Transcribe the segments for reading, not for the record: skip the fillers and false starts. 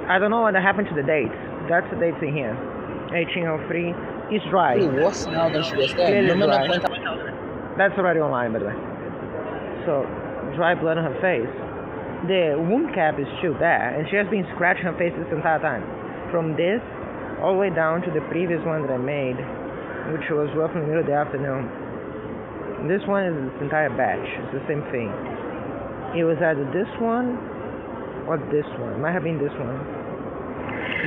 I don't know what happened to the dates. That's the dates in here. 1803. It's dry. Pretty worse now than she was there. Clearly No dry. point. That's already online, by the way. So, dry blood on her face. The wound cap is still there, and she has been scratching her face this entire time. From this, all the way down to the previous one that I made, which was roughly in the middle of the afternoon. This one is this entire batch. It's the same thing. It was either this one or this one. It might have been this one.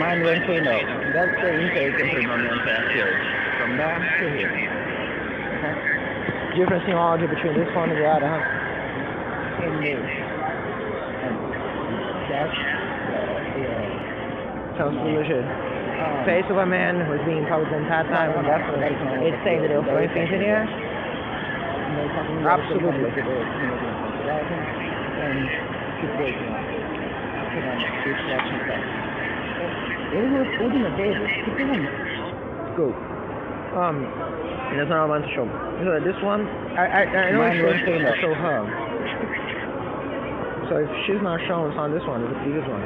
Mine went to That's the intake improvement here. From there to here. Difference in technology between this one and the other, huh? And that's sounds legit. Face of a man who's being probably the entire time, and definitely it's saying that they were throwing things in here. Absolutely. And keep waking up. Keep watching that. They were holding a baby. Keep going. Cool. That's not what I want to show. So this one, I know it's showing to show her. So if she's not shown, it's on this one, it's the previous one.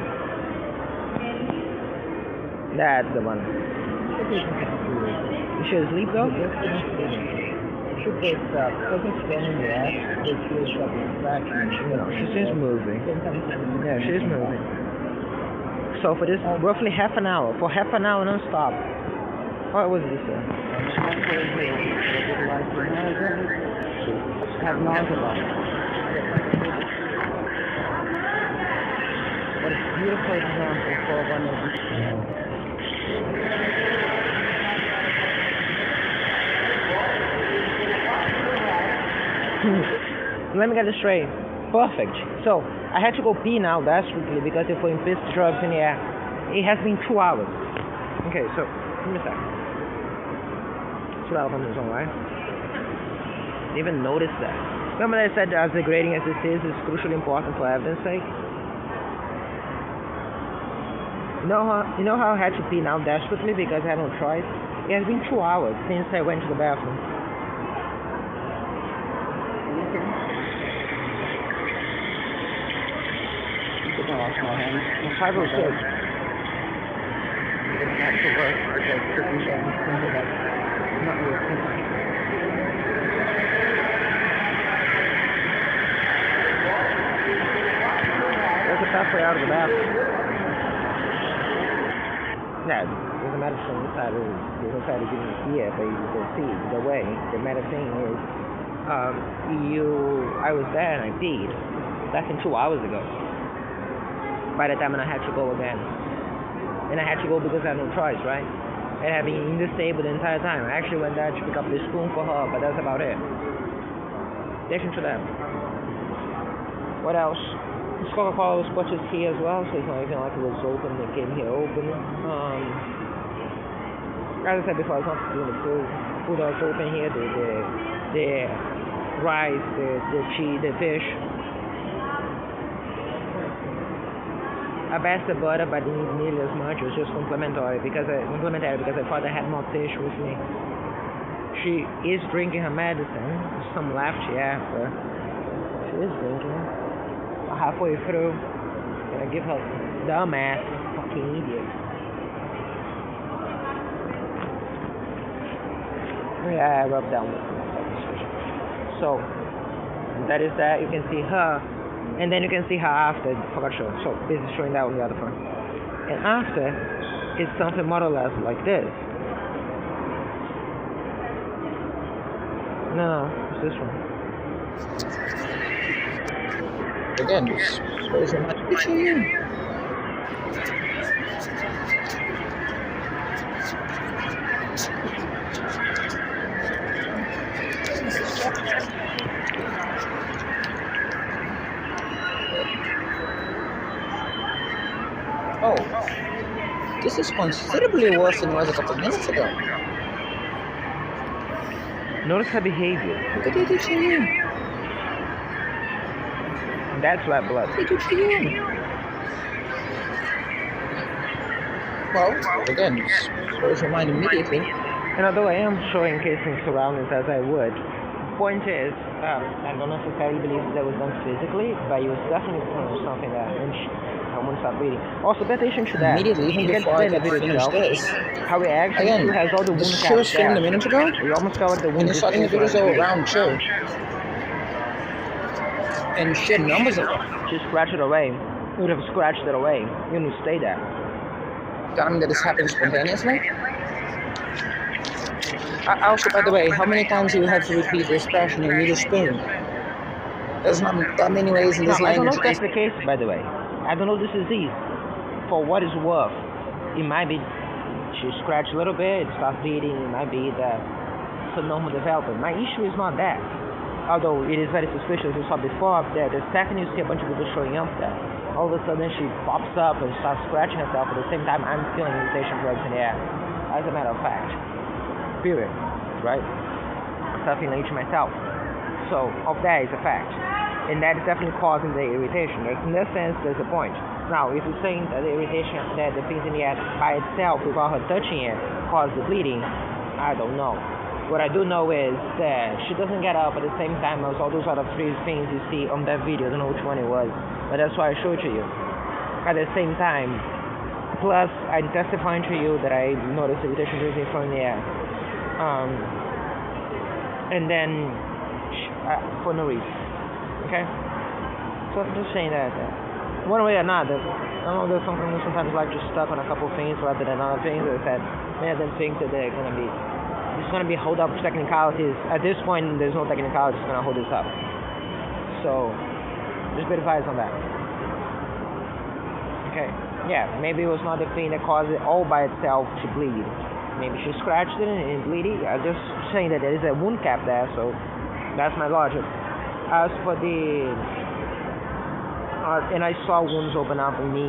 That's the one. Is she asleep though? She wakes up, doesn't stand in the ass, but she wakes up scratching. She seems moving. Yeah, she's moving. So for this roughly half an hour, non-stop. What was this? Have nausea. What a beautiful example for one of these. Let me get this straight. Perfect. So I had to go pee now desperately because if we pissed drugs in the air. It has been 2 hours. Okay, so give me a second. 12 minutes on, right? Didn't even notice that. Remember that I said as degrading as this is crucially important for evidence sake? You know how I had to pee now desperately because I had no choice? It has been 2 hours since I went to the bathroom. I'm 5 or 6. You're going to have to work because certain things not working. There's a pathway out of the bathroom. Yeah, there's a medicine inside of there's no side of getting here, but you can see the way. The medicine is I was there and I peed. Less than 2 hours ago. By the time I had to go again. And I had to go because I had no choice, right? And I had been in this table the entire time. I actually went there to pick up the spoon for her, but that's about it. Addition to that. What else? This Coca-Cola was purchased here as well, so it's not even like it was open. It came here open. As I said before, it's not doing the food. Food that's open here, the rice, the cheese, the fish. I passed the butter, but didn't eat nearly as much. It was just complimentary because I thought I had more fish with me. She is drinking her medicine. There's some left, yeah, but she is drinking. Halfway through, gonna give her dumbass, fucking idiot. Yeah, I rubbed down. So that is that. You can see her. And then you can see her after, forgot to show. So this is showing that on the other front. And after, it's something more or less like this. No, it's this one. Again, where's my picture? Oh, this is considerably worse than it was a couple of minutes ago. Notice her behavior. What did they do to you? That's red blood. What did they do to you? Well, again, shows your mind immediately. And although I am showing casing surroundings as I would, the point is, I don't necessarily believe that was done physically, but it was definitely something that, and I won't stop bleeding. Also, pay attention to that. Immediately, even You can before I explain the could video finish itself. this. How it actually Again, still has all the the wound shit was caps filmed there. a minute ago, You almost covered the and wound. you're starting the video so around chill. And shit, numbers are Just scratch it away. You would have scratched it away. You would stay there. telling me that this happened spontaneously. Also, by the way, how many times do you have to repeat the expression "you need a spoon"? There's not that many ways in this I don't know language. if that's the case, by the way. I don't know this disease. For what it's worth, it might be she scratched a little bit, it starts bleeding, it might be that it's a normal development. My issue is not that. Although it is very suspicious, you saw before, that the second you see a bunch of people showing up there, all of a sudden she pops up and starts scratching herself at the same time I'm feeling irritation drugs in the air. As a matter of fact. Period. Right? Stuffing each myself. So, of that is a fact. And that is definitely causing the irritation. In that sense, there's a point. Now, if you're saying that the irritation, that the things in the air by itself, without her touching it, caused the bleeding, I don't know. What I do know is that she doesn't get up at the same time as all those other three things you see on that video. I don't know which one it was, but that's why I showed to you. At the same time, plus I'm testifying to you that I noticed irritation drizzling from the air. And then, for no reason. Okay? So I'm just saying that one way or another, I know there's some criminals sometimes like just stuck on a couple things rather than other things. As I said, many of them think that they're going to be, it's going to be hold up technicalities. At this point, there's no technicalities going to hold this up. So, just a bit of advice on that. Okay? Yeah, maybe it was not the thing that caused it all by itself to bleed. Maybe she scratched it and bleeding. I'm just saying that there is a wound cap there, so that's my logic. As for the and I saw wounds open up in me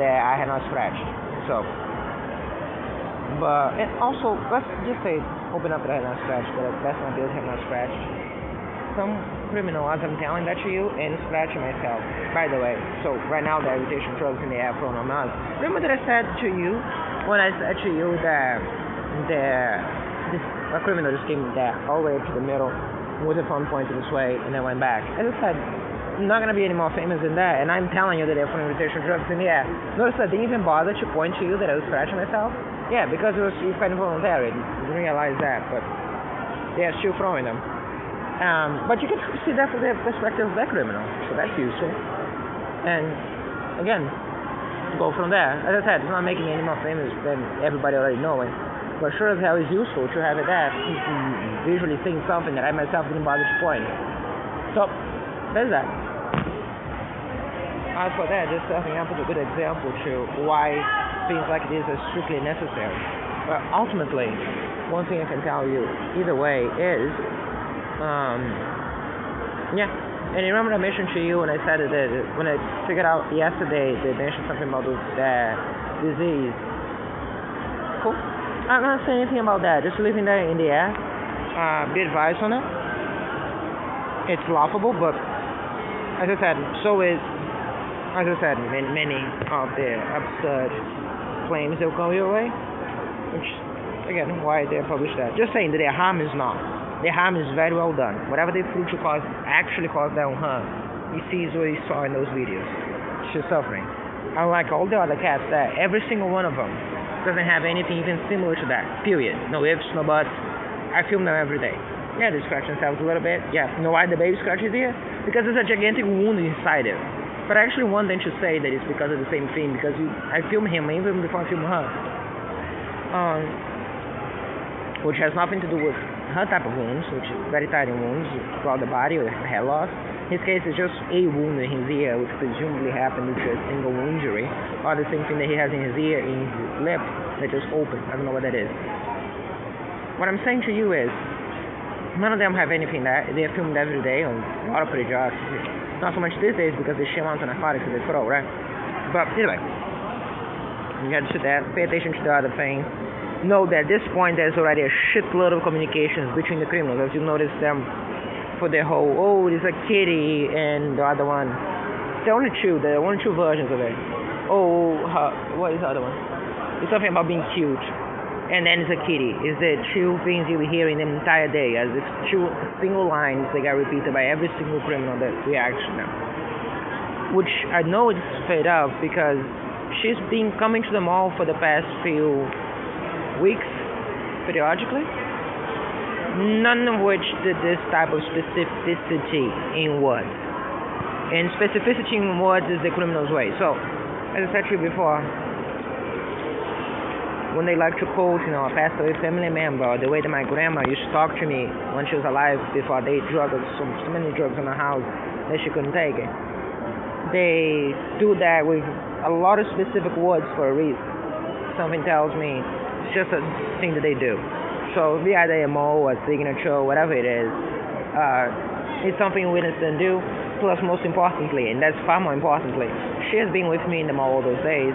that I had not scratched. So, but and also let's just say open up that I had not scratched, but that's not good. I have not scratched. Some criminal, as I'm telling that to you, and scratching myself. By the way, so right now the irritation drugs in the air from us. Remember that I said to you when I said to you that a criminal just came there all the way to the middle with a phone pointed this way and then went back. As I said, I'm not going to be any more famous than that, and I'm telling you that they're putting irritation drugs in the air. Notice I didn't even bother to point to you that I was scratching myself. Yeah, because it was kind of voluntary. I didn't realize that, but they're still throwing them. But you can see that from the perspective of that criminal, so that's useful. And again, go from there. As I said, it's not making me any more famous than everybody already knowing. But sure as hell is useful to have it there, visually seeing something that I myself didn't bother to point. So, there's that. As for that, just serving up as a good example to why things like this are strictly necessary. But ultimately, one thing I can tell you either way is, yeah. And you remember I mentioned to you when I said that when I figured out yesterday, they mentioned something about that disease. Cool. I'm not saying anything about that. Just leaving that in the air. Be advised on it. It's laughable, but as I said, many of the absurd claims that will come your way. Which, again, why they publish that. Just saying that their harm is not. Their harm is very well done. Whatever they flew to cause actually caused their own harm. You see what you saw in those videos. She's suffering. Unlike all the other cats there, every single one of them doesn't have anything even similar to that. Period. No ifs, no buts. I film them every day. Yeah, they scratch themselves a little bit. Yeah, you know why the baby scratches here? Because there's a gigantic wound inside it. But I actually want them to say that it's because of the same thing, because I film him even before I film her. Which has nothing to do with her type of wounds, which is very tiny wounds throughout the body or hair loss. His case is just a wound in his ear, which presumably happened due to a single injury, or the same thing that he has in his ear, in his lip, that just opened. I don't know what that is. What I'm saying to you is, none of them have anything that they are filmed every day on a lot of pretty jobs. Not so much these days because they share amounts of narcotics that they throw, right? But anyway, you got to that. Pay attention to the other thing. Know that at this point there's already a shitload of communications between the criminals. As you notice them for the whole, there's a kitty and the other one. There are only two versions of it. What is the other one? It's something about being cute. And then it's a kitty. It's the two things you hear in the entire day, as if two single lines that get repeated by every single criminal that reacts to them. which I know it's fed up because she's been coming to the mall for the past few weeks, periodically. None of which did this type of specificity in words. And specificity in words is the criminal's way. So, as I said to you before, when they like to quote, a passed away family member, or the way that my grandma used to talk to me when she was alive before they drugged so many drugs in the house that she couldn't take it. They do that with a lot of specific words for a reason. Something tells me it's just a thing that they do. So be either a mole, a signature, whatever it is, it's something witness didn't do. Plus, most importantly, and that's far more importantly, she has been with me in the mall all those days.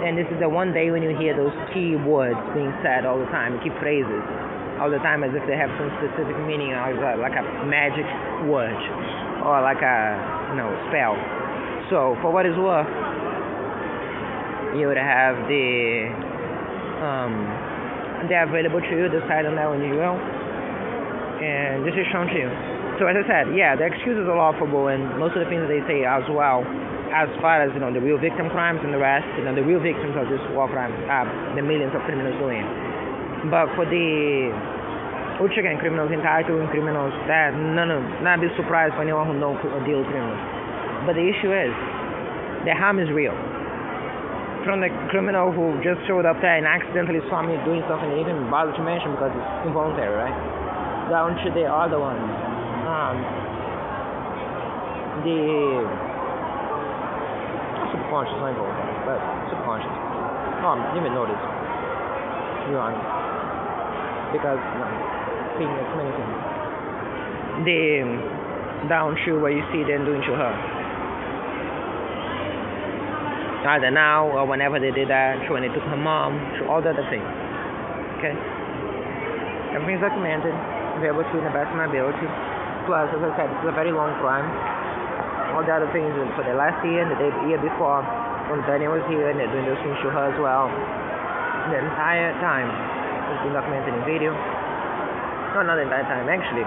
And this is the one day when you hear those key words being said all the time, key phrases, all the time as if they have some specific meaning, like a magic word, or like a spell. So, for what it's worth, you would have they're available to you, decide on that when you will, and this is shown to you. So as I said, yeah, the excuses are laughable, and most of the things they say as well, as far as the real victim crimes and the rest, the real victims of this war crime, the millions of criminals doing. But for which again, criminals entitled and criminals that not be surprised for anyone who knows or deal with criminals. But the issue is, the harm is real. From the criminal who just showed up there and accidentally saw me doing something they didn't even bother to mention because it's involuntary, right? Down to the other ones. The subconscious, not involuntary, but subconscious. Oh, I didn't even notice. To be honest. Because, being many things. The down to what you see them doing to her. Either now or whenever they did that, when they took her mom, all the other things. Okay? Everything's documented, available to you in the best of my ability. Plus, as I said, this is a very long crime. All the other things for the last year and the year before, when Daniel was here and they're doing those things to her as well. The entire time it's been documented in video. No, not the entire time, actually.